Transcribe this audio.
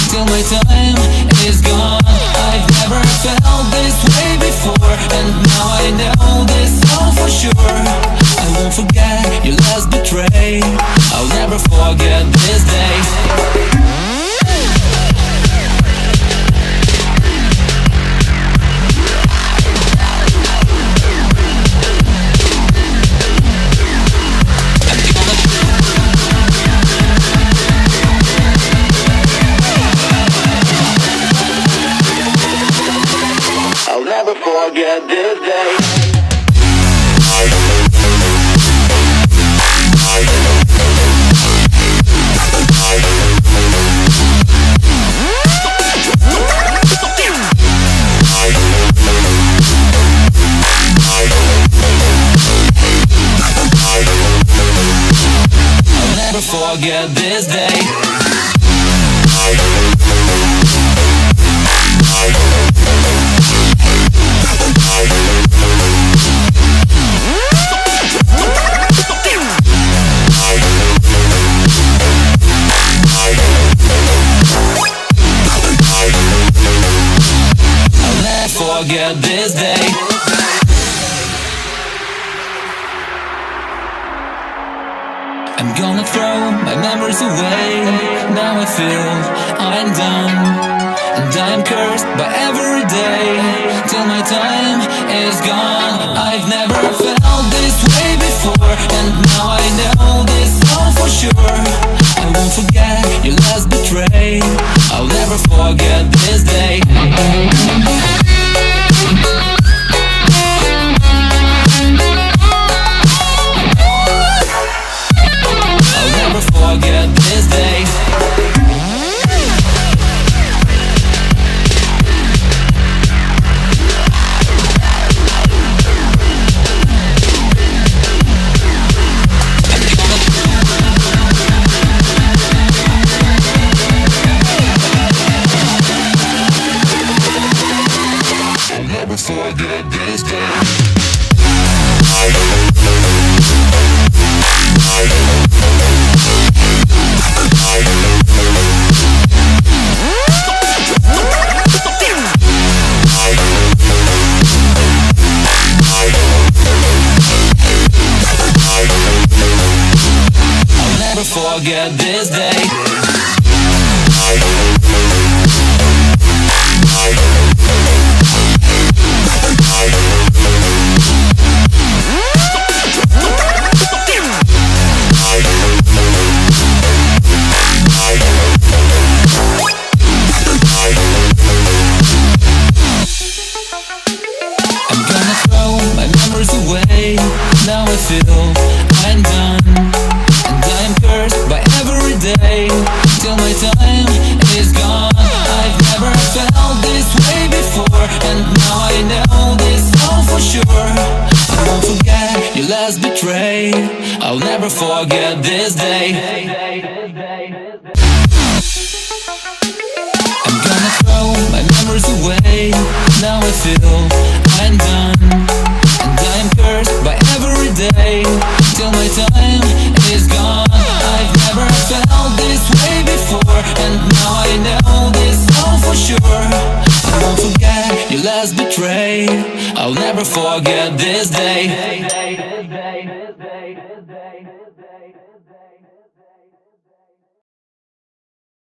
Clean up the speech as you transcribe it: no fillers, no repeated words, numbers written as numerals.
till my time is gone. I've never felt this way before, and now I know this all for sure. I won't forget your last betray. I'll never forget this day. I'll never forget this day. I'll never forget this day. Forget this day. I'm gonna throw my memories away. Now I feel I'm done, and I'm cursed by every day till my time is gone. I've never felt this way before, and now I know this all for sure. I won't forget your last betray. I'll never forget this day. Forget this day. I'll never forget this day. Forget this day. I'm gonna throw my memories away. Now I feel I'm done, I'm cursed by every day till my time is gone. I've never felt this way before, and now I know this all for sure. I won't forget your last betray. I'll never forget this day. I'm gonna throw my memories away. Now I feel I'm done, and I'm cursed by every day till my time is gone. I've never felt this way before, and now I know this all for sure. I won't forget your last betray. I'll never forget this day.